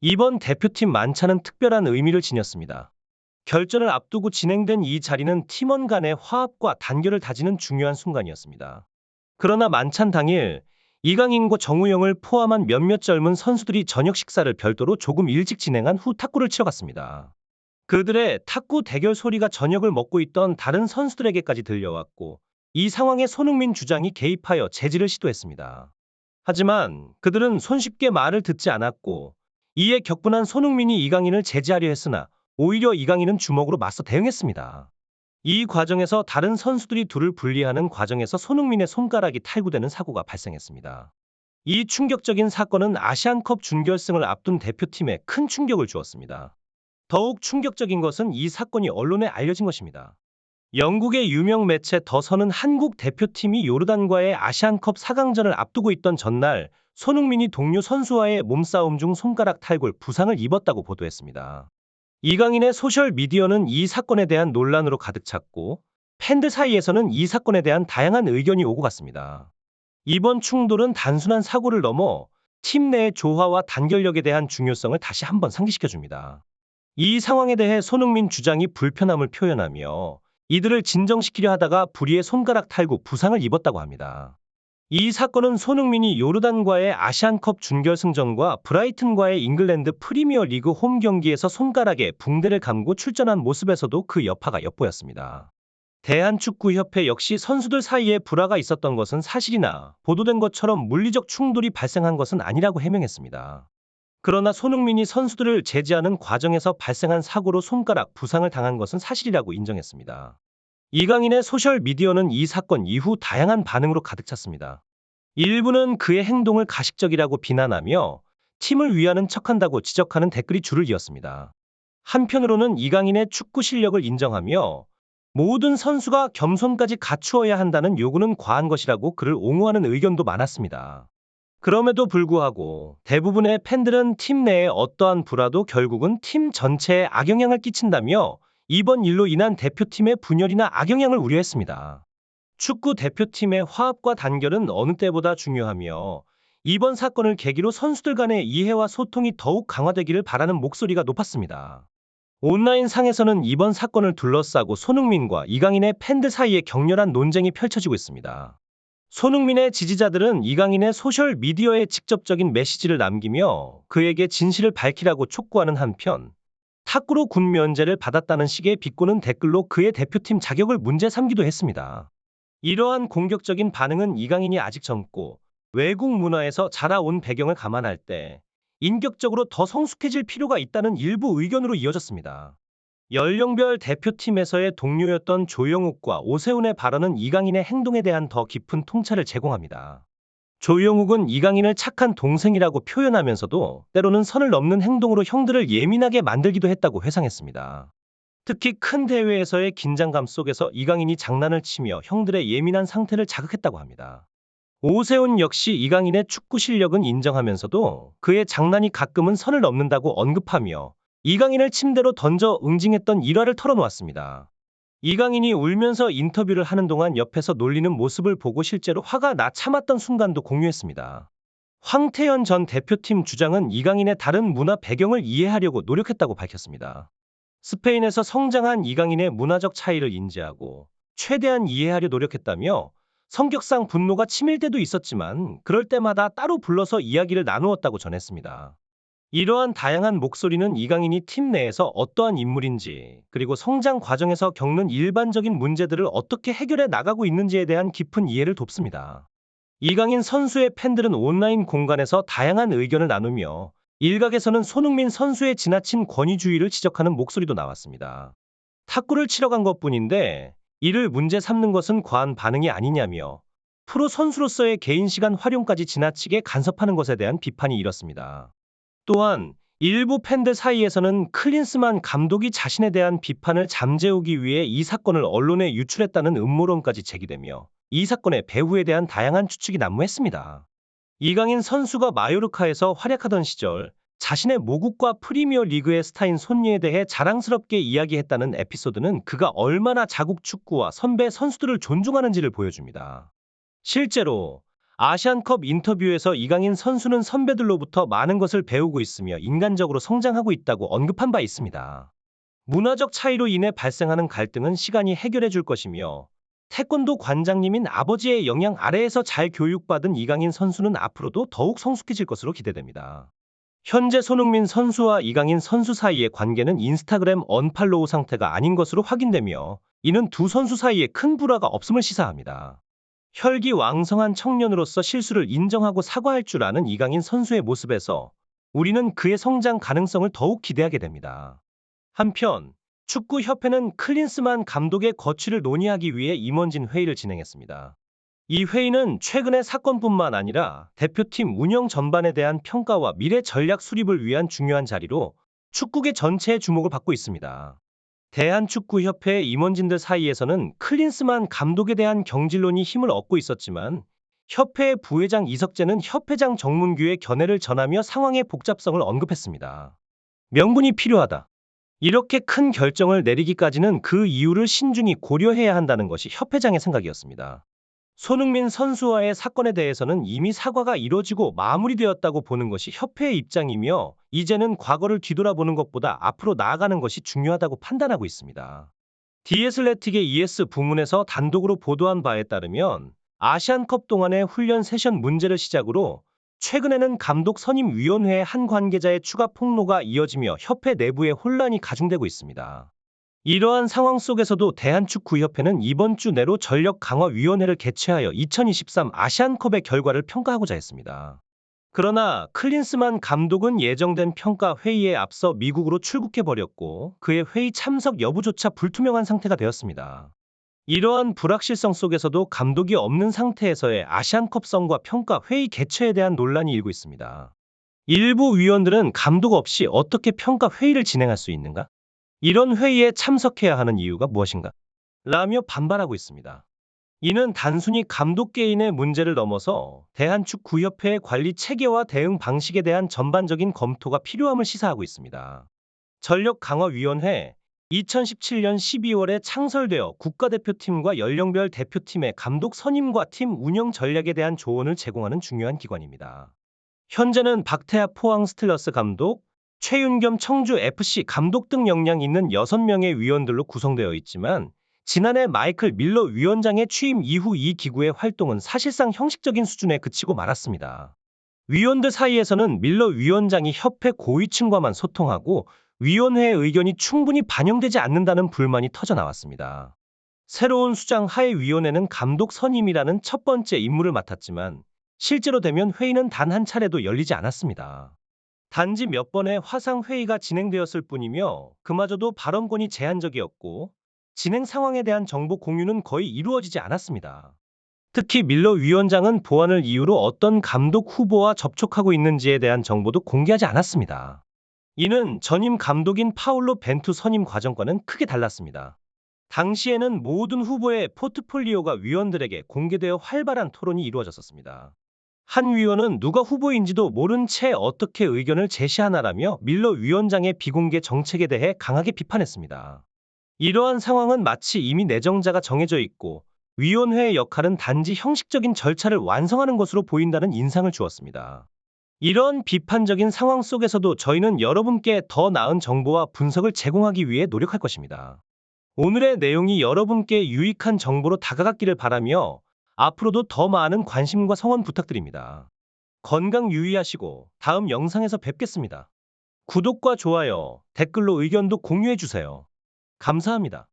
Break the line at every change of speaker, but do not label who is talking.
이번 대표팀 만찬은 특별한 의미를 지녔습니다. 결전을 앞두고 진행된 이 자리는 팀원 간의 화합과 단결을 다지는 중요한 순간이었습니다. 그러나 만찬 당일 이강인과 정우영을 포함한 몇몇 젊은 선수들이 저녁 식사를 별도로 조금 일찍 진행한 후 탁구를 치러 갔습니다. 그들의 탁구 대결 소리가 저녁을 먹고 있던 다른 선수들에게까지 들려왔고, 이 상황에 손흥민 주장이 개입하여 제지를 시도했습니다. 하지만 그들은 손쉽게 말을 듣지 않았고, 이에 격분한 손흥민이 이강인을 제지하려 했으나 오히려 이강인은 주먹으로 맞서 대응했습니다. 이 과정에서 다른 선수들이 둘을 분리하는 과정에서 손흥민의 손가락이 탈구되는 사고가 발생했습니다. 이 충격적인 사건은 아시안컵 준결승을 앞둔 대표팀에 큰 충격을 주었습니다. 더욱 충격적인 것은 이 사건이 언론에 알려진 것입니다. 영국의 유명 매체 더선은 한국 대표팀이 요르단과의 아시안컵 4강전을 앞두고 있던 전날 손흥민이 동료 선수와의 몸싸움 중 손가락 탈골 부상을 입었다고 보도했습니다. 이강인의 소셜미디어는 이 사건에 대한 논란으로 가득 찼고, 팬들 사이에서는 이 사건에 대한 다양한 의견이 오고 갔습니다. 이번 충돌은 단순한 사고를 넘어 팀 내의 조화와 단결력에 대한 중요성을 다시 한번 상기시켜줍니다. 이 상황에 대해 손흥민 주장이 불편함을 표현하며 이들을 진정시키려 하다가 불의의 손가락 탈구 부상을 입었다고 합니다. 이 사건은 손흥민이 요르단과의 아시안컵 준결승전과 브라이튼과의 잉글랜드 프리미어 리그 홈 경기에서 손가락에 붕대를 감고 출전한 모습에서도 그 여파가 엿보였습니다. 대한축구협회 역시 선수들 사이에 불화가 있었던 것은 사실이나 보도된 것처럼 물리적 충돌이 발생한 것은 아니라고 해명했습니다. 그러나 손흥민이 선수들을 제지하는 과정에서 발생한 사고로 손가락 부상을 당한 것은 사실이라고 인정했습니다. 이강인의 소셜미디어는 이 사건 이후 다양한 반응으로 가득 찼습니다. 일부는 그의 행동을 가식적이라고 비난하며 팀을 위하는 척한다고 지적하는 댓글이 줄을 이었습니다. 한편으로는 이강인의 축구 실력을 인정하며 모든 선수가 겸손까지 갖추어야 한다는 요구는 과한 것이라고 그를 옹호하는 의견도 많았습니다. 그럼에도 불구하고 대부분의 팬들은 팀 내에 어떠한 불화도 결국은 팀 전체에 악영향을 끼친다며 이번 일로 인한 대표팀의 분열이나 악영향을 우려했습니다. 축구 대표팀의 화합과 단결은 어느 때보다 중요하며 이번 사건을 계기로 선수들 간의 이해와 소통이 더욱 강화되기를 바라는 목소리가 높았습니다. 온라인 상에서는 이번 사건을 둘러싸고 손흥민과 이강인의 팬들 사이에 격렬한 논쟁이 펼쳐지고 있습니다. 손흥민의 지지자들은 이강인의 소셜미디어에 직접적인 메시지를 남기며 그에게 진실을 밝히라고 촉구하는 한편, 탁구로 군 면제를 받았다는 식의 비꼬는 댓글로 그의 대표팀 자격을 문제 삼기도 했습니다. 이러한 공격적인 반응은 이강인이 아직 젊고 외국 문화에서 자라온 배경을 감안할 때 인격적으로 더 성숙해질 필요가 있다는 일부 의견으로 이어졌습니다. 연령별 대표팀에서의 동료였던 조영욱과 오세훈의 발언은 이강인의 행동에 대한 더 깊은 통찰을 제공합니다. 조영욱은 이강인을 착한 동생이라고 표현하면서도 때로는 선을 넘는 행동으로 형들을 예민하게 만들기도 했다고 회상했습니다. 특히 큰 대회에서의 긴장감 속에서 이강인이 장난을 치며 형들의 예민한 상태를 자극했다고 합니다. 오세훈 역시 이강인의 축구 실력은 인정하면서도 그의 장난이 가끔은 선을 넘는다고 언급하며 이강인을 침대로 던져 응징했던 일화를 털어놓았습니다. 이강인이 울면서 인터뷰를 하는 동안 옆에서 놀리는 모습을 보고 실제로 화가 나 참았던 순간도 공유했습니다. 황태현 전 대표팀 주장은 이강인의 다른 문화 배경을 이해하려고 노력했다고 밝혔습니다. 스페인에서 성장한 이강인의 문화적 차이를 인지하고 최대한 이해하려 노력했다며 성격상 분노가 치밀 때도 있었지만 그럴 때마다 따로 불러서 이야기를 나누었다고 전했습니다. 이러한 다양한 목소리는 이강인이 팀 내에서 어떠한 인물인지, 그리고 성장 과정에서 겪는 일반적인 문제들을 어떻게 해결해 나가고 있는지에 대한 깊은 이해를 돕습니다. 이강인 선수의 팬들은 온라인 공간에서 다양한 의견을 나누며 일각에서는 손흥민 선수의 지나친 권위주의를 지적하는 목소리도 나왔습니다. 탁구를 치러 간 것뿐인데 이를 문제 삼는 것은 과한 반응이 아니냐며 프로 선수로서의 개인 시간 활용까지 지나치게 간섭하는 것에 대한 비판이 일었습니다. 또한 일부 팬들 사이에서는 클린스만 감독이 자신에 대한 비판을 잠재우기 위해 이 사건을 언론에 유출했다는 음모론까지 제기되며 이 사건의 배후에 대한 다양한 추측이 난무했습니다. 이강인 선수가 마요르카에서 활약하던 시절 자신의 모국과 프리미어 리그의 스타인 손예에 대해 자랑스럽게 이야기했다는 에피소드는 그가 얼마나 자국 축구와 선배 선수들을 존중하는지를 보여줍니다. 실제로 아시안컵 인터뷰에서 이강인 선수는 선배들로부터 많은 것을 배우고 있으며 인간적으로 성장하고 있다고 언급한 바 있습니다. 문화적 차이로 인해 발생하는 갈등은 시간이 해결해 줄 것이며 태권도 관장님인 아버지의 영향 아래에서 잘 교육받은 이강인 선수는 앞으로도 더욱 성숙해질 것으로 기대됩니다. 현재 손흥민 선수와 이강인 선수 사이의 관계는 인스타그램 언팔로우 상태가 아닌 것으로 확인되며 이는 두 선수 사이에 큰 불화가 없음을 시사합니다. 혈기왕성한 청년으로서 실수를 인정하고 사과할 줄 아는 이강인 선수의 모습에서 우리는 그의 성장 가능성을 더욱 기대하게 됩니다. 한편 축구협회는 클린스만 감독의 거취를 논의하기 위해 임원진 회의를 진행했습니다. 이 회의는 최근의 사건뿐만 아니라 대표팀 운영 전반에 대한 평가와 미래 전략 수립을 위한 중요한 자리로 축구계 전체의 주목을 받고 있습니다. 대한축구협회 임원진들 사이에서는 클린스만 감독에 대한 경질론이 힘을 얻고 있었지만 협회의 부회장 이석재는 협회장 정문규의 견해를 전하며 상황의 복잡성을 언급했습니다. 명분이 필요하다. 이렇게 큰 결정을 내리기까지는 그 이유를 신중히 고려해야 한다는 것이 협회장의 생각이었습니다. 손흥민 선수와의 사건에 대해서는 이미 사과가 이뤄지고 마무리되었다고 보는 것이 협회의 입장이며 이제는 과거를 뒤돌아보는 것보다 앞으로 나아가는 것이 중요하다고 판단하고 있습니다. 디애슬레틱의 ES 부문에서 단독으로 보도한 바에 따르면 아시안컵 동안의 훈련 세션 문제를 시작으로 최근에는 감독 선임위원회의 한 관계자의 추가 폭로가 이어지며 협회 내부에 혼란이 가중되고 있습니다. 이러한 상황 속에서도 대한축구협회는 이번 주 내로 전력강화위원회를 개최하여 2023 아시안컵의 결과를 평가하고자 했습니다. 그러나 클린스만 감독은 예정된 평가 회의에 앞서 미국으로 출국해버렸고 그의 회의 참석 여부조차 불투명한 상태가 되었습니다. 이러한 불확실성 속에서도 감독이 없는 상태에서의 아시안컵성과 평가 회의 개최에 대한 논란이 일고 있습니다. 일부 위원들은 감독 없이 어떻게 평가 회의를 진행할 수 있는가? 이런 회의에 참석해야 하는 이유가 무엇인가? 라며 반발하고 있습니다. 이는 단순히 감독 개인의 문제를 넘어서 대한축구협회의 관리 체계와 대응 방식에 대한 전반적인 검토가 필요함을 시사하고 있습니다. 전력강화위원회 2017년 12월에 창설되어 국가대표팀과 연령별 대표팀의 감독 선임과 팀 운영 전략에 대한 조언을 제공하는 중요한 기관입니다. 현재는 박태하 포항 스틸러스 감독, 최윤겸 청주FC 감독 등 역량 있는 6명의 위원들로 구성되어 있지만 지난해 마이클 밀러 위원장의 취임 이후 이 기구의 활동은 사실상 형식적인 수준에 그치고 말았습니다. 위원들 사이에서는 밀러 위원장이 협회 고위층과만 소통하고 위원회의 의견이 충분히 반영되지 않는다는 불만이 터져나왔습니다. 새로운 수장 하회위원회는 감독 선임이라는 첫 번째 임무를 맡았지만 실제로 되면 회의는 단 한 차례도 열리지 않았습니다. 단지 몇 번의 화상회의가 진행되었을 뿐이며 그마저도 발언권이 제한적이었고 진행 상황에 대한 정보 공유는 거의 이루어지지 않았습니다. 특히 밀러 위원장은 보안을 이유로 어떤 감독 후보와 접촉하고 있는지에 대한 정보도 공개하지 않았습니다. 이는 전임 감독인 파울로 벤투 선임 과정과는 크게 달랐습니다. 당시에는 모든 후보의 포트폴리오가 위원들에게 공개되어 활발한 토론이 이루어졌었습니다. 한 위원은 누가 후보인지도 모른 채 어떻게 의견을 제시하나라며 밀러 위원장의 비공개 정책에 대해 강하게 비판했습니다. 이러한 상황은 마치 이미 내정자가 정해져 있고 위원회의 역할은 단지 형식적인 절차를 완성하는 것으로 보인다는 인상을 주었습니다. 이런 비판적인 상황 속에서도 저희는 여러분께 더 나은 정보와 분석을 제공하기 위해 노력할 것입니다. 오늘의 내용이 여러분께 유익한 정보로 다가갔기를 바라며 앞으로도 더 많은 관심과 성원 부탁드립니다. 건강 유의하시고 다음 영상에서 뵙겠습니다. 구독과 좋아요, 댓글로 의견도 공유해주세요. 감사합니다.